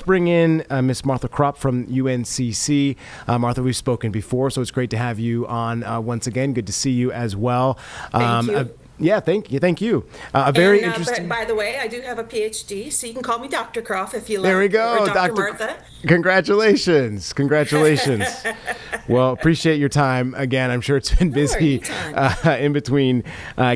bring in Miss Martha Kropf from UNCC. Martha, we've spoken before, so it's great to have you on once again. Good to see you as well. Thank you. Yeah, thank you. A very interesting. By the way, I do have a PhD, so you can call me Dr. Kropf if you There we like, or go, Dr. Dr. Martha. Congratulations. Well, appreciate your time again. I'm sure it's been Sure, busy anytime. in between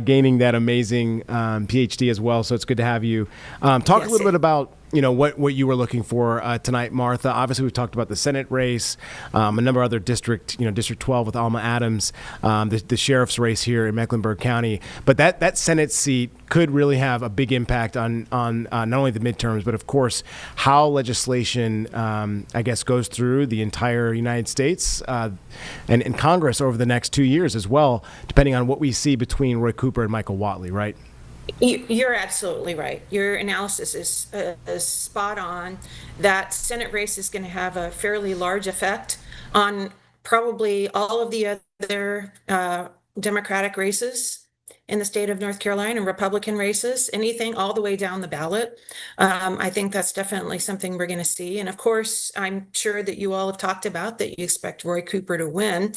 gaining that amazing PhD as well. So it's good to have you. Talk a Yes, little bit about what you were looking for tonight, Martha. Obviously, we've talked about the Senate race, a number of other District 12 with Alma Adams, the sheriff's race here in Mecklenburg County. But that Senate seat could really have a big impact on not only the midterms, but of course how legislation, I guess, goes through the entire United States and Congress over the next 2 years as well, depending on what we see between Roy Cooper and Michael Whatley, right? You're absolutely right. Your analysis is spot on. That Senate race is going to have a fairly large effect on probably all of the other Democratic races in the state of North Carolina and Republican races, anything all the way down the ballot. I think that's definitely something we're going to see. And of course, I'm sure that you all have talked about that you expect Roy Cooper to win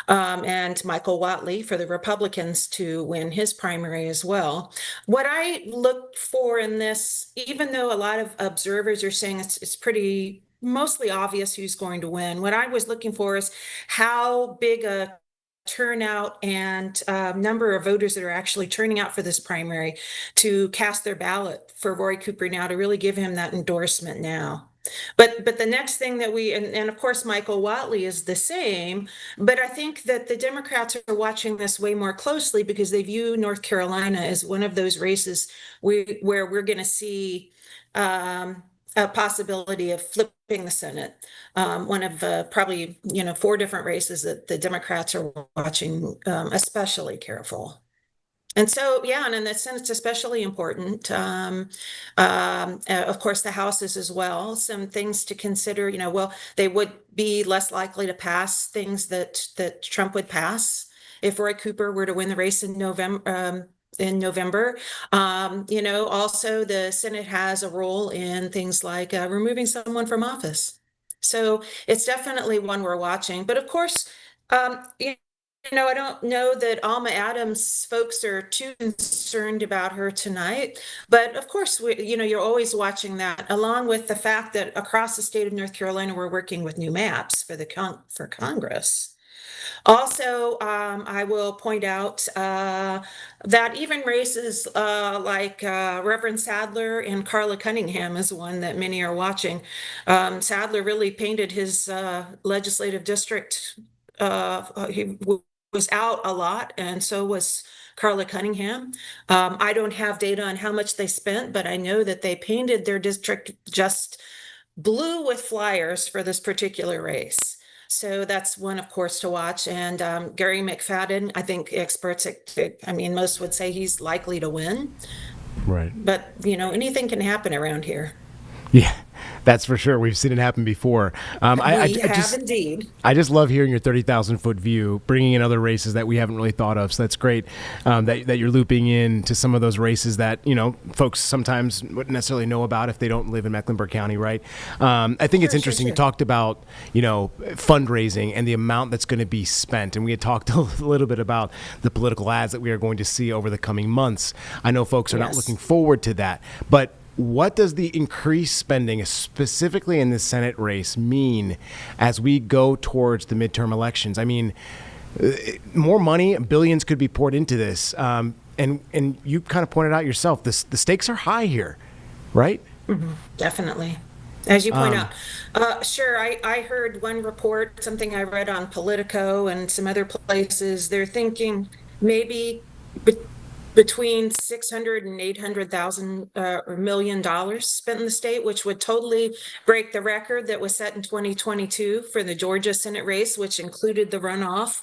and Michael Whatley for the Republicans to win his primary as well. What I look for in this, even though a lot of observers are saying it's pretty mostly obvious who's going to win, what I was looking for is how big a turnout and number of voters that are actually turning out for this primary to cast their ballot for Roy Cooper now to really give him that endorsement now. But the next thing that and of course Michael Whatley is the same, but I think that the Democrats are watching this way more closely because they view North Carolina as one of those races where we're going to see a possibility of flipping the Senate. One of probably, four different races that the Democrats are watching, especially careful. And so, yeah, and in the Senate's especially important. Of course, the House is as well. Some things to consider, well, they would be less likely to pass things that Trump would pass if Roy Cooper were to win the race in November. Also the Senate has a role in things like removing someone from office. So it's definitely one we're watching. But of course, I don't know that Alma Adams folks are too concerned about her tonight. But of course, you're always watching that, along with the fact that across the state of North Carolina, we're working with new maps for Congress. Also, I will point out that even races like Reverend Sadler and Carla Cunningham is one that many are watching. Sadler really painted his legislative district. He was out a lot, and so was Carla Cunningham. I don't have data on how much they spent, but I know that they painted their district just blue with flyers for this particular race. So that's one, of course, to watch. And Gary McFadden, I think experts, most would say he's likely to win. Right. But, anything can happen around here. Yeah, that's for sure. We've seen it happen before. We have indeed. I just love hearing your 30,000-foot view, bringing in other races that we haven't really thought of. So that's great that you're looping in to some of those races that, folks sometimes wouldn't necessarily know about if they don't live in Mecklenburg County, right? I think it's interesting. You talked about, fundraising and the amount that's going to be spent. And we had talked a little bit about the political ads that we are going to see over the coming months. I know folks are not looking forward to that. But what does the increased spending, specifically in the Senate race, mean as we go towards the midterm elections? I mean, more money, billions could be poured into this. And you kind of pointed out yourself, the stakes are high here, right? Mm-hmm. Definitely. As you point out. Sure, I heard one report, something I read on Politico and some other places, they're thinking maybe between 600 and 800,000 or $1 million spent in the state, which would totally break the record that was set in 2022 for the Georgia Senate race, which included the runoff.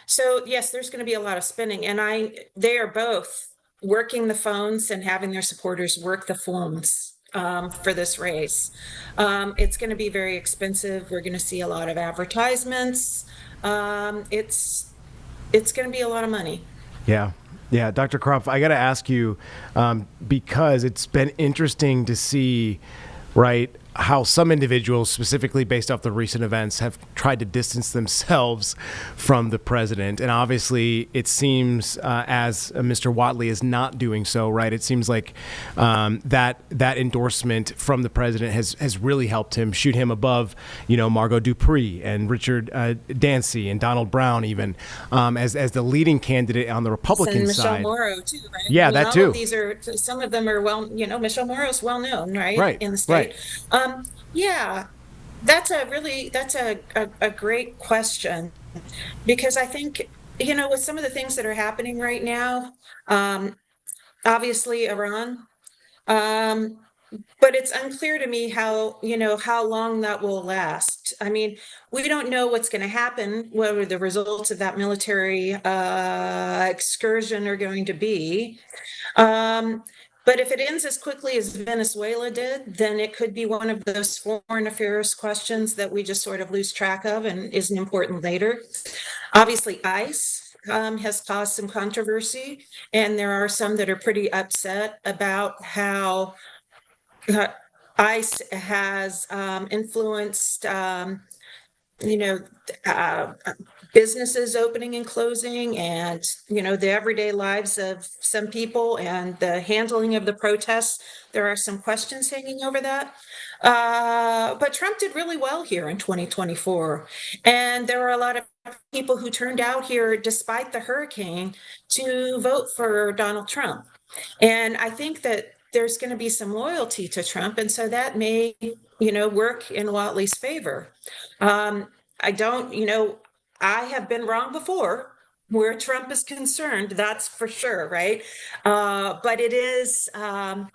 So yes, there's going to be a lot of spending, and they are both working the phones and having their supporters work the phones for this race. It's going to be very expensive. We're going to see a lot of advertisements. It's going to be a lot of money. Yeah. Yeah, Dr. Kropf, I got to ask you, because it's been interesting to see, right, how some individuals, specifically based off the recent events, have tried to distance themselves from the president. And obviously, it seems as Mr. Whatley is not doing so, right? It seems like that endorsement from the president has really helped him shoot him above, Margot Dupree and Richard Dancy and Donald Brown, even as the leading candidate on the Republican and side. Michelle Morrow too, right? Yeah, that all too. Of these are, some of them are Michelle Morrow's well known, right? Right, In the state. Yeah, that's a great question, because I think, with some of the things that are happening right now, obviously Iran, but it's unclear to me how long that will last. I mean, we don't know what's going to happen, what the results of that military excursion are going to be. But if it ends as quickly as Venezuela did, then it could be one of those foreign affairs questions that we just sort of lose track of and isn't important later. Obviously, ICE has caused some controversy, and there are some that are pretty upset about how ICE has influenced, uh, businesses opening and closing, and the everyday lives of some people, and the handling of the protests. There are some questions hanging over that. But Trump did really well here in 2024, and there were a lot of people who turned out here despite the hurricane to vote for Donald Trump. And I think that there's going to be some loyalty to Trump, and so that may work in Whatley's favor. I don't, I have been wrong before where Trump is concerned, that's for sure, right? But it is, I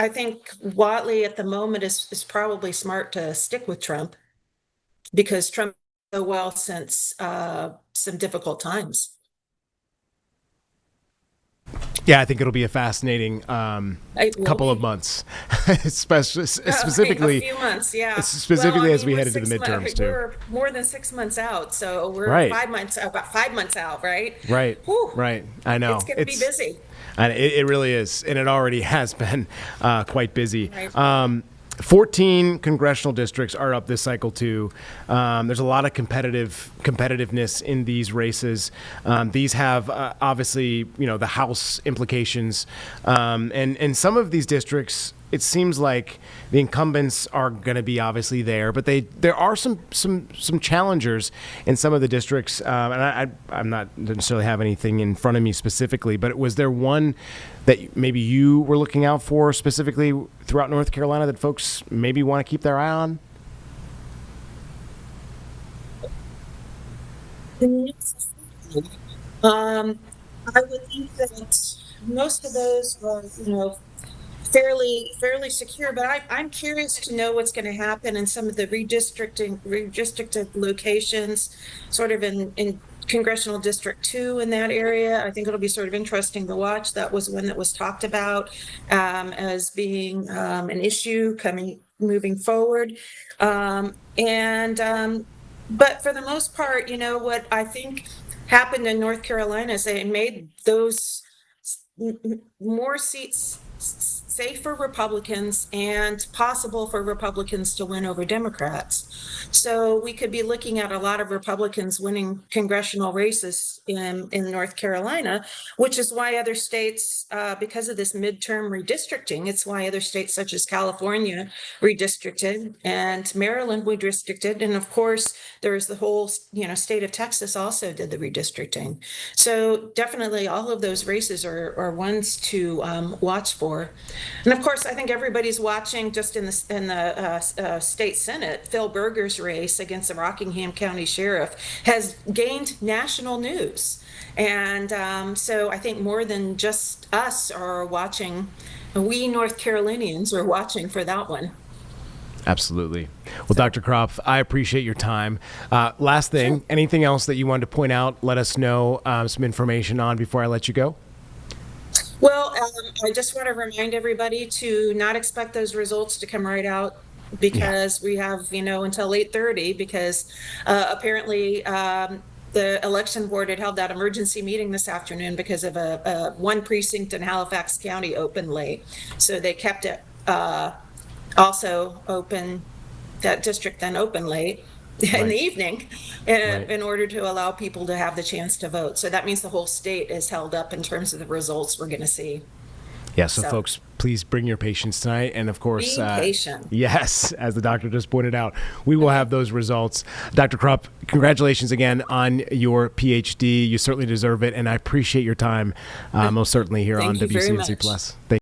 think Whatley at the moment is probably smart to stick with Trump, because Trump did so well since some difficult times. Yeah, I think it'll be a fascinating couple of months, specifically a few months. Yeah, specifically as we head into the midterms too. We're more than 6 months out, so we're right. 5 months, about 5 months out, right? Right. Whew. Right. I know it's going to be busy. And it really is, and it already has been quite busy. Right. 14 congressional districts are up this cycle too. There's a lot of competitiveness in these races. These have obviously, the House implications, and some of these districts, it seems like the incumbents are going to be obviously there, but there are some challengers in some of the districts. And I'm not necessarily have anything in front of me specifically, but was there one that maybe you were looking out for specifically throughout North Carolina that folks maybe want to keep their eye on? I would think that most of those are, fairly secure, but I'm curious to know what's going to happen in some of the redistricted locations, sort of in Congressional District 2 in that area. I think it'll be sort of interesting to watch. That was one that was talked about as being an issue moving forward. But for the most part, what I think happened in North Carolina is they made those more seats safe for Republicans and possible for Republicans to win over Democrats. So we could be looking at a lot of Republicans winning congressional races in North Carolina, which is why other states, because of this midterm redistricting, it's why other states such as California redistricted and Maryland redistricted. And of course, there's the whole, state of Texas also did the redistricting. So definitely all of those races are ones to watch for. And of course, I think everybody's watching just in the state Senate. Phil Berger's race against the Rockingham County Sheriff has gained national news. And so I think more than just us are watching, we North Carolinians are watching for that one. Absolutely. Well, Dr. Kropf, I appreciate your time. Last thing, Sure. Anything else that you wanted to point out, let us know some information on before I let you go? Well, I just want to remind everybody to not expect those results to come right out, because we have, until 8:30, because apparently the election board had held that emergency meeting this afternoon because of a one precinct in Halifax County open late. So they kept it also open, that district then open late in the evening in order to allow people to have the chance to vote. So that means the whole state is held up in terms of the results we're going to see. Yeah, so folks, please bring your patients tonight. And of course, be patient. Yes, as the doctor just pointed out, we will have those results. Dr. Kropf, congratulations again on your PhD. You certainly deserve it. And I appreciate your time, most certainly here on WCNC Plus. Thank you.